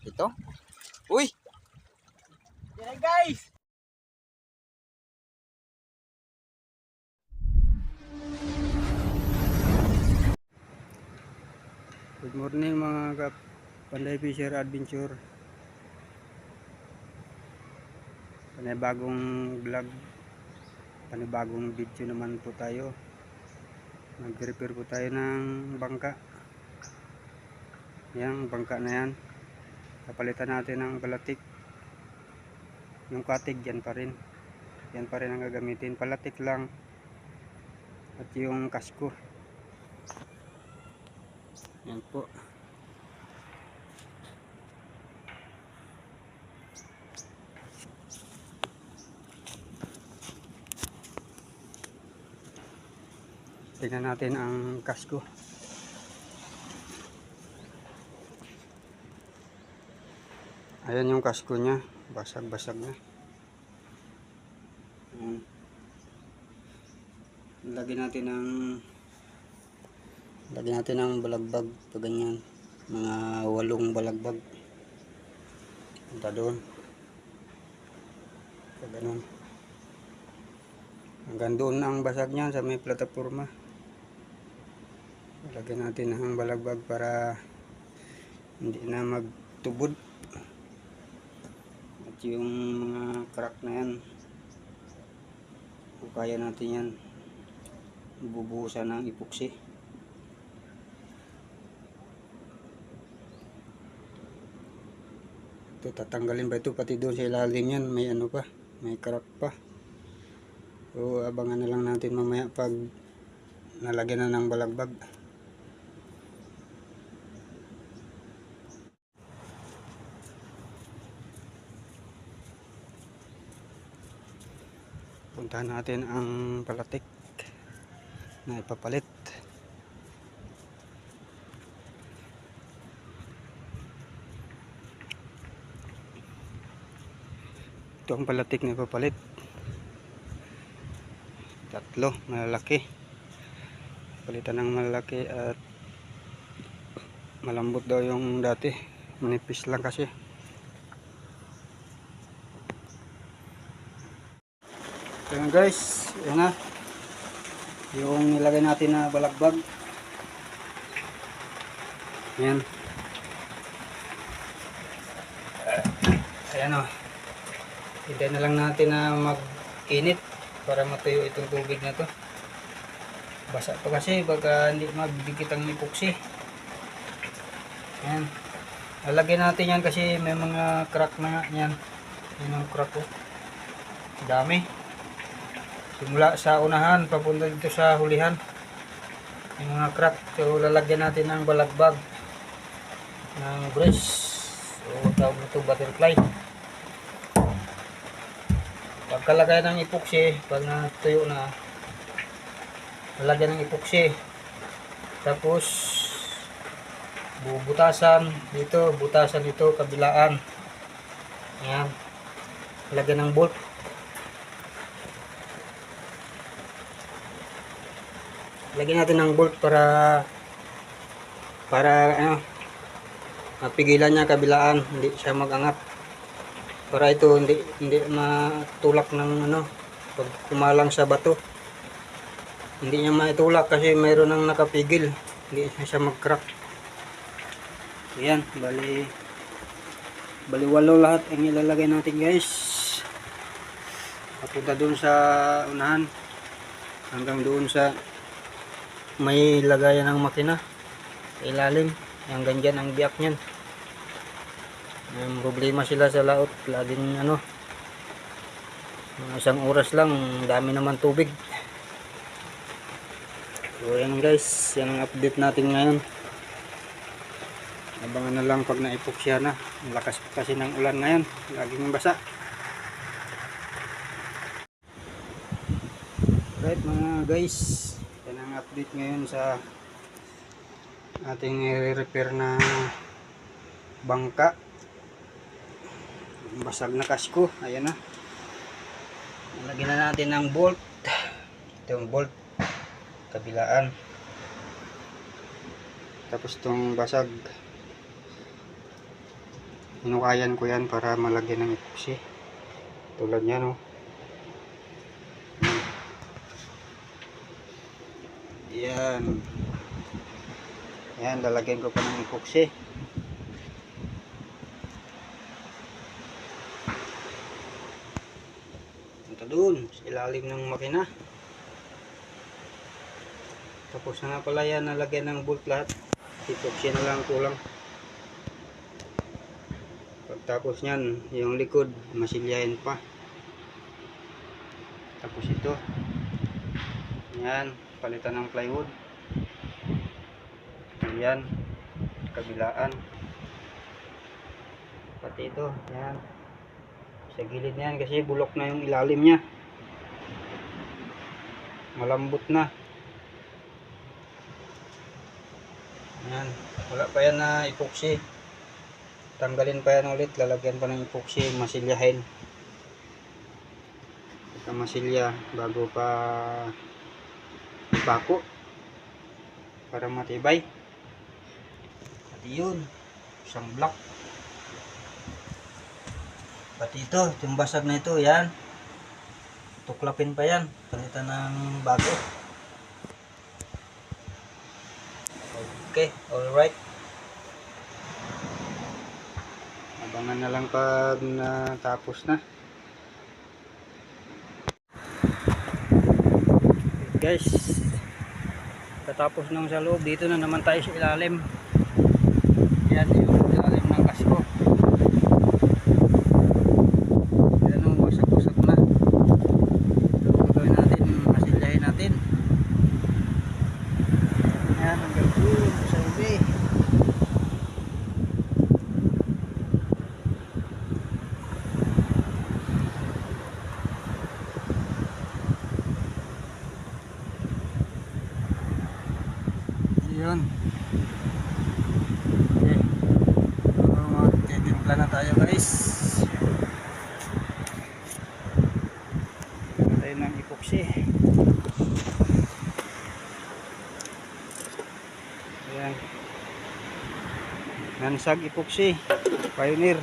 Ito? Uy! Yan guys! Good morning mga Panday Fisher Adventure. Panibagong vlog, panibagong video naman po tayo. Mag-repair po tayo ng bangka. Yang bangka na yan, kapalitan natin ng palatik. Yung katig yan pa rin. Yan pa rin ang gagamitin, palatik lang. At yung kasko. Yan po. Tingnan natin ang kasko. Ayan yung kasko nya, basag-basag na. Lagyan natin ng balagbag, ito ganyan, mga 8 balagbag. Punta doon. Ito ganun. Hanggang doon ang basag niya sa may plataforma. Lagyan natin ng balagbag para hindi na magtubod. At yung mga crack na yan, kung kaya natin yan, bubuhusan ng epoxy. Ito, tatanggalin ba ito? Pati doon sa ilalim yan, may ano pa, may crack pa. So abangan na lang natin mamaya pag nalagyan na ng balagbag. Puntahan natin ang palatik na ipapalit. Ito ang palatik na ipapalit. 3 malalaki. Palitan ng malalaki at malambot daw yung dati. Manipis lang kasi. Ayan guys, yan na yung nilagay natin na balagbag. Ayan. Ayan o. Hintayin na lang natin na mag-init para matuyo itong tubig na to. Basa pa kasi baka hindi magdikit ang epoxy. Ayan. Lalagyan natin yan kasi may mga crack na nga yan. Yan ang crack ko. Dami. Simula sa unahan papunta dito sa hulihan. Yung mga crack. So lalagyan natin ng balagbag ng brush. So tawag ito butterfly. Pagkalagay ng epoxy, pag natuyo na, lalagyan ng epoxy. Tapos bubutasan dito, butasan dito kabilaan. Ayan. Lagyan ng bolt. Lagyan natin ng bolt para ano, mapigilan niya kabilaan, hindi siya magangat. Para ito hindi matulak ng ano, pag kumalang sa bato. Hindi niya maitulak kasi mayroon nang nakapigil, hindi siya mag-crack. Ayan, bali 8 lahat ang ilalagay natin guys. Papunta doon sa unahan hanggang doon sa may lagayan ng makina sa ilalim. Hanggang dyan ang biyak nyan. May problema sila sa laot, laging ano, isang oras lang, dami naman tubig. So yan guys, yan ang update natin ngayon. Abangan na lang pag na-epoxy na. Lakas kasi ng ulan ngayon, laging basa. Right mga guys, yan ang update ngayon sa ating i-repair na bangka. Basag na kasko, ayan na. Lagyan na natin ng bolt. Ito yung bolt kabilaan. Tapos itong basag hinukayan ko yan para malagyan ng epoxy. Tulad yan, oh. Yan. Yan, lalagyan ko pa ng epoxy. Ito doon, sa ilalim ng makina. Tapos na nga pala yan, nalagyan ng bolt lahat. Epoxy na lang kulang. Pagtapos nyan, yung likod, masilyahin pa. Tapos ito. Yan, palitan ng plywood. Yan, kabilaan. Pati ito, yan. Sa gilid niyan kasi bulok na yung ilalim niya. Malambot na. Yan, wala pa yan na epoxy. Tanggalin pa yan ulit, lalagyan pa ng epoxy, masilyahin. Ito masilya bago pa ipako para matibay. Pati yun, isang block. Pati ito, yung basag na ito, yan. Tuklapin pa yan, palitan ng bago. Okay, alright. Abangan na lang pag natapos na. Okay, guys, katapos nang sa loob, dito na naman tayo sa ilalim. Yan yung ilalim ng kasko. Yan ang wasak-wasak na. So, gawin natin, masilyahin natin. Yan, hanggang doon sa ubi. Yun. Okay. So, magtitimpla na tayo, guys. Tayo ng epoxy. Ayan. Nansag epoxy. Pioneer.